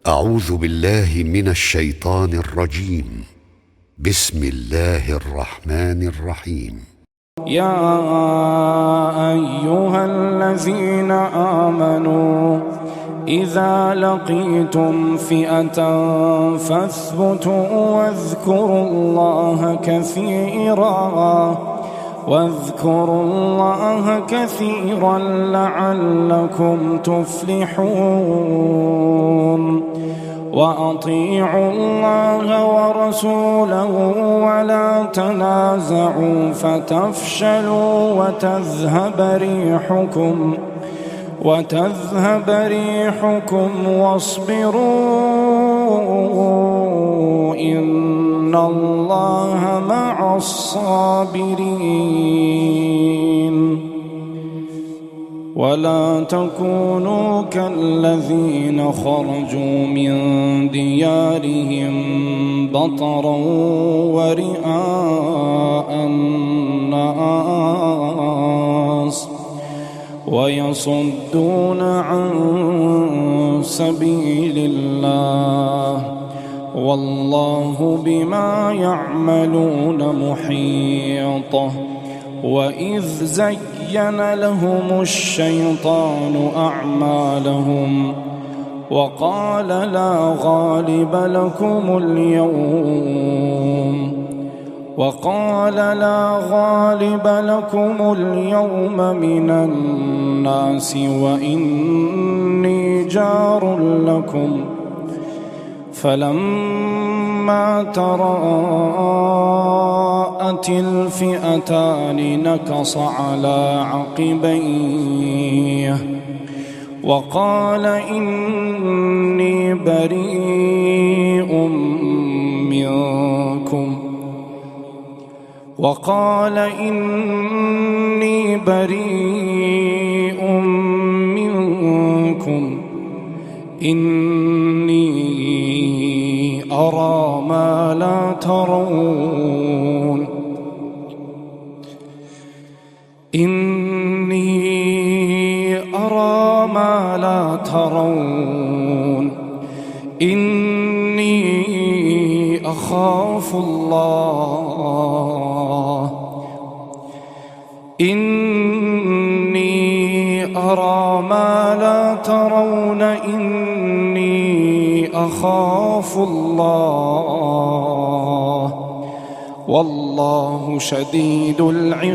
أعوذ بالله من الشيطان الرجيم. بسم الله الرحمن الرحيم. يا أيها الذين آمنوا إذا لقيتم فئة فاثبتوا واذكروا الله كثيرا لعلكم تفلحون. وأطيعوا الله ورسوله ولا تنازعوا فتفشلوا وتذهب ريحكم واصبروا إن الله مع الصابرين. ولا تكونوا كالذين خرجوا من ديارهم بطرا ورئاء الناس ويصدون عن سبيل الله والله بما يعملون محيط. وإذ زين لهم الشيطان أعمالهم وقال لا غالب لكم اليوم من الناس وإني جار لكم. فلما تراءت الفئتان نكص على عقبيه وقال إني بريء منكم إني أرى ما لا ترون. إني أخاف الله. إني أرى ما لا ترون. إني أخاف الله والله شديد العقاب.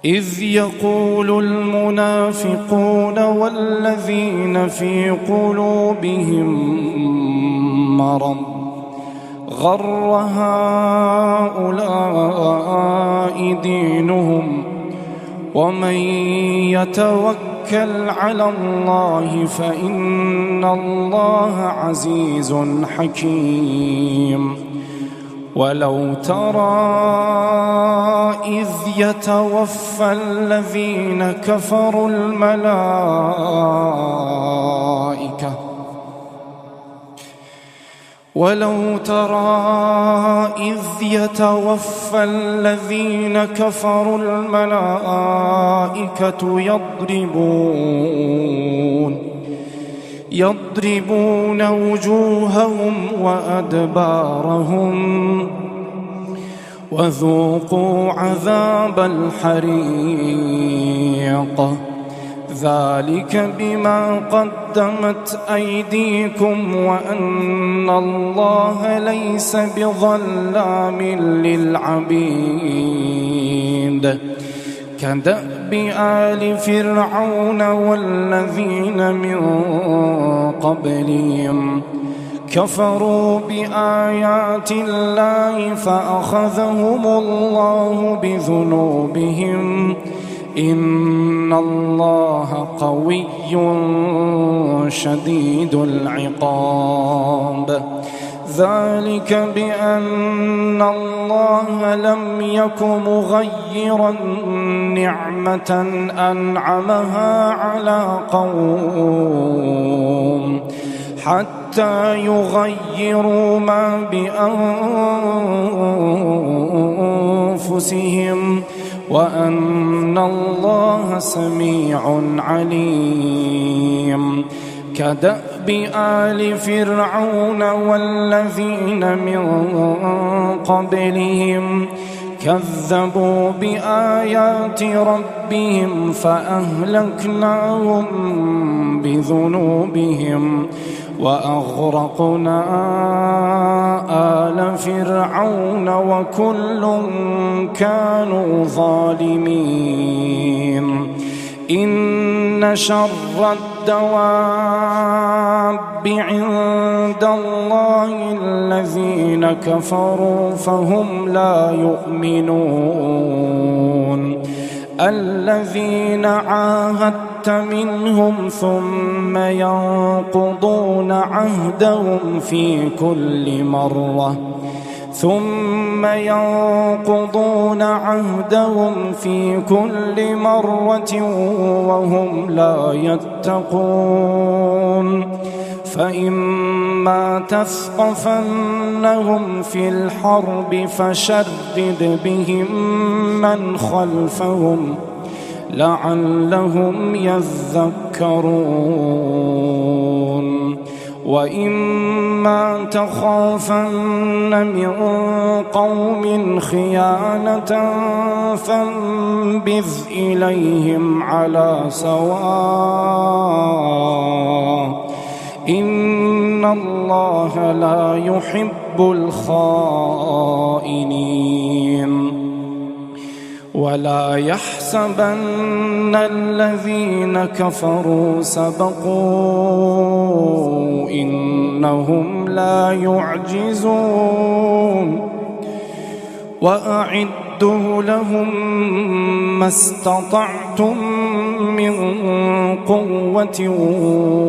إذ يقول المنافقون والذين في قلوبهم مرض غر هؤلاء دينهم ومن يتوكل على الله فإن الله عزيز حكيم. ولو ترى إذ يتوفى الذين كفروا الملائكة يضربون وجوههم وأدبارهم وذوقوا عذاب الحريق ذلك بما قدمت أيديكم وأن الله ليس بظلام للعبيد. كدأب آل فرعون والذين من قبلهم كفروا بآيات الله فأخذهم الله بذنوبهم إن الله قوي شديد العقاب. ذلك بأن الله لم يك مغيرا نعمة أنعمها على قوم حتى يغيروا ما بأنفسهم وأن الله سميع عليم. كدأب آل فرعون والذين من قبلهم كذبوا بآيات ربهم فأهلكناهم بذنوبهم وأغرقنا آل فرعون وكل كانوا ظالمين. إن شر الدواب عند الله الذين كفروا فهم لا يؤمنون. الذين عاهدت منهم ثم ينقضون عهدهم في كل مرة وهم لا يتقون. فإما تثقفنهم في الحرب فشرد بهم من خلفهم لعلهم يذكرون. وإما تخافن من قوم خيانة فانبذ إليهم على سواء إن الله لا يحب الخائنين. ولا يحسبن الذين كفروا سبقوا إنهم لا يعجزون. وأعدوا لهم ما استطعتم من قوة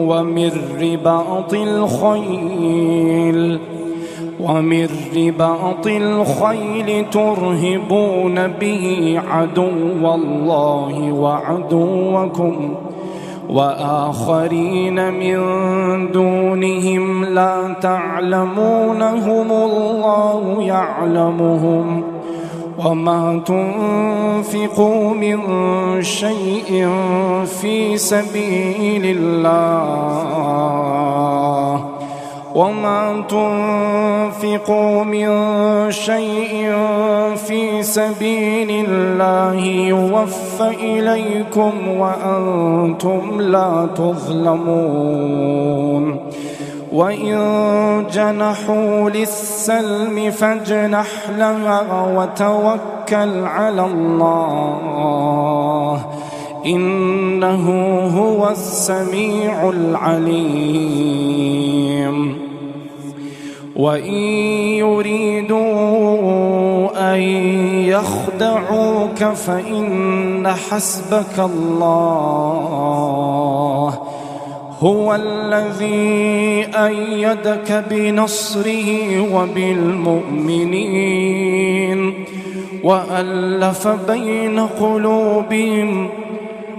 ومن رباط الخيل ترهبون به عدو الله وعدوكم وآخرين من دونهم لا تعلمونهم الله يعلمهم. وما تنفقوا من شيء في سبيل الله يوفى إليكم وأنتم لا تظلمون. وإن جنحوا للسلم فاجنح لها وتوكل على الله إنه هو السميع العليم. وإن يريدوا أن يخدعوك فإن حسبك الله هو الذي أيدك بنصره وبالمؤمنين وألف بين قلوبهم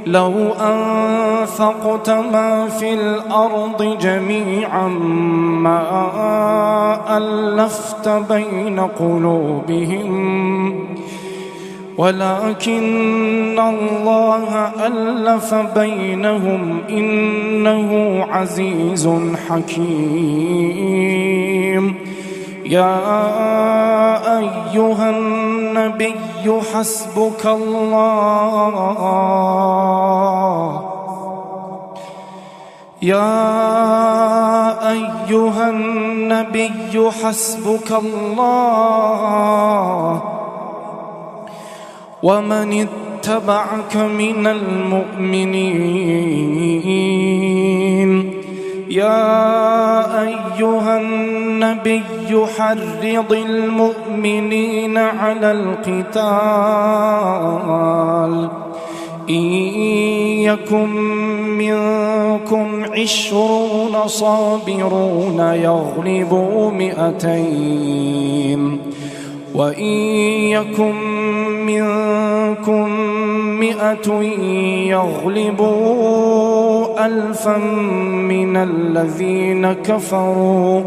لو أنفقت ما في الأرض جميعا ما ألفت بين قلوبهم ولكن الله ألف بينهم إنه عزيز حكيم. يا أيها النبي حسبك الله ومن اتبعك من المؤمنين. يا أيها النبي حرض المؤمنين على القتال إن يكن منكم 20 صابرون يغلبوا 200 وإن يكن منكم 100 يغلبوا 1000 من الذين كفروا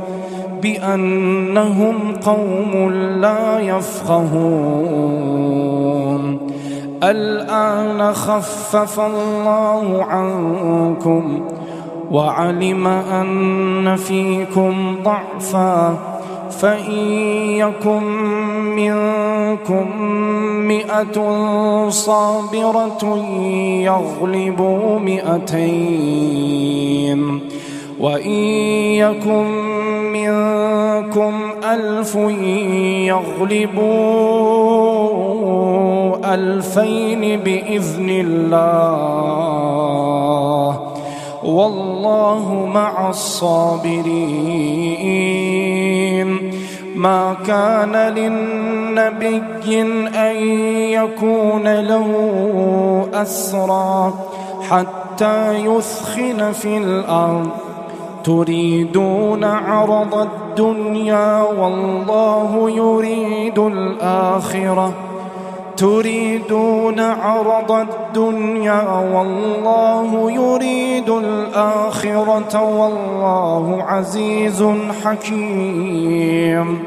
بأنهم قوم لا يفقهون. الآن خفف الله عنكم وعلم أن فيكم ضعفا فإن يكن منكم 100 صابرة يغلبوا 200 وإن يكن منكم 1000 يغلبوا 2000 بإذن الله والله مع الصابرين. ما كان للنبي أن يكون له أسرى حتى يثخن في الأرض تريدون عرض الدنيا والله يريد الآخرة والله يريد الآخرة والله عزيز حكيم.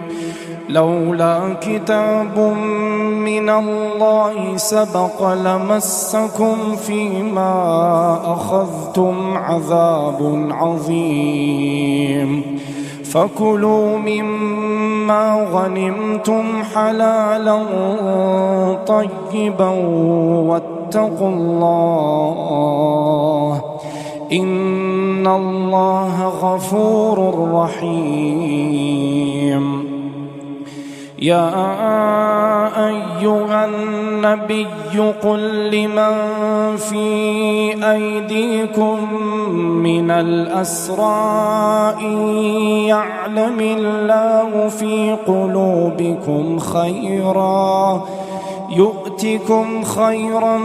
لولا كتاب من الله سبق لمسكم فيما أخذتم عذاب عظيم فكلوا مما غنمتم حلالا طيبا واتقوا الله إن الله غفور رحيم. يا أيها النبي قل لمن في أيديكم من الأسرى إن يعلم الله في قلوبكم خيرا يؤتكم خيرا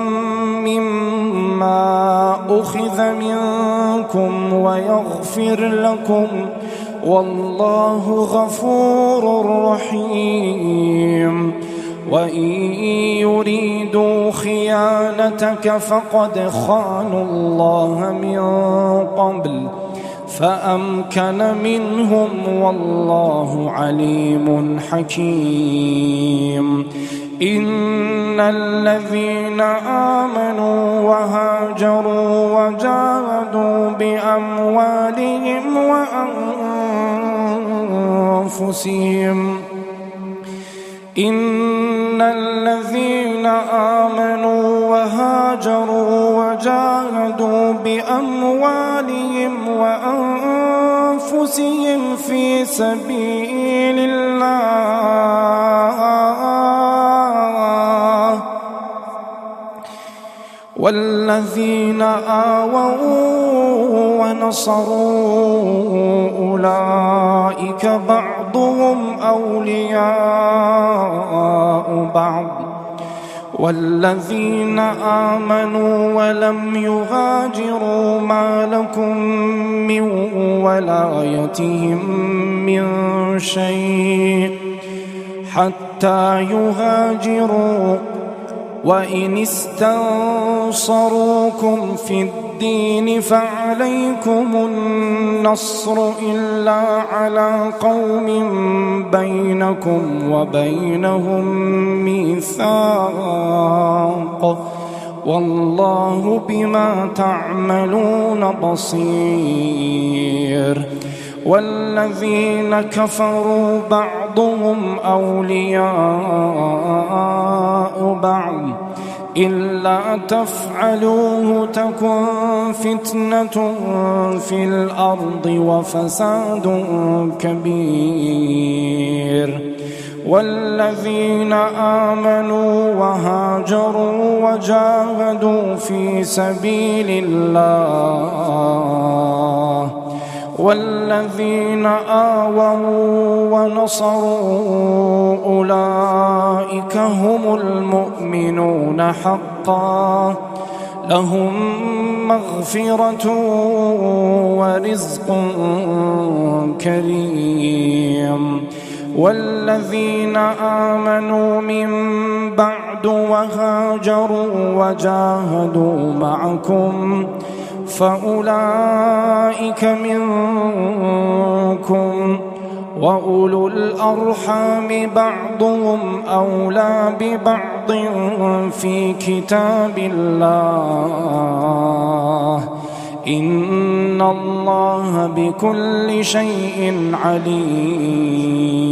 مما أخذ منكم ويغفر لكم والله غفور رحيم. وإن يريدوا خيانتك فقد خانوا الله من قبل فأمكن منهم والله عليم حكيم. إن الذين آمنوا وهاجروا وجاهدوا بأموالهم وأنفسهم إن الذين آمنوا وهاجروا وجاهدوا بأموالهم وأنفسهم في سبيل الله والذين آووا ونصروا أولئك بعضهم أولياء بعض والذين آمنوا ولم يهاجروا ما لكم من ولايتهم من شيء حتى يهاجروا وإن استنصروكم في الدين فعليكم النصر إلا على قوم بينكم وبينهم ميثاق والله بما تعملون بصير. والذين كفروا بعضهم أولياء بعض إلا تفعلوه تكن فتنة في الأرض وفساد كبير. والذين آمنوا وهاجروا وجاهدوا في سبيل الله والذين آووا ونصروا أولئك هم المؤمنون حقا لهم مغفرة ورزق كريم. والذين آمنوا من بعد وهاجروا وجاهدوا معكم فأولئك منكم وأولو الأرحام بعضهم أولى ببعض في كتاب الله إن الله بكل شيء عليم.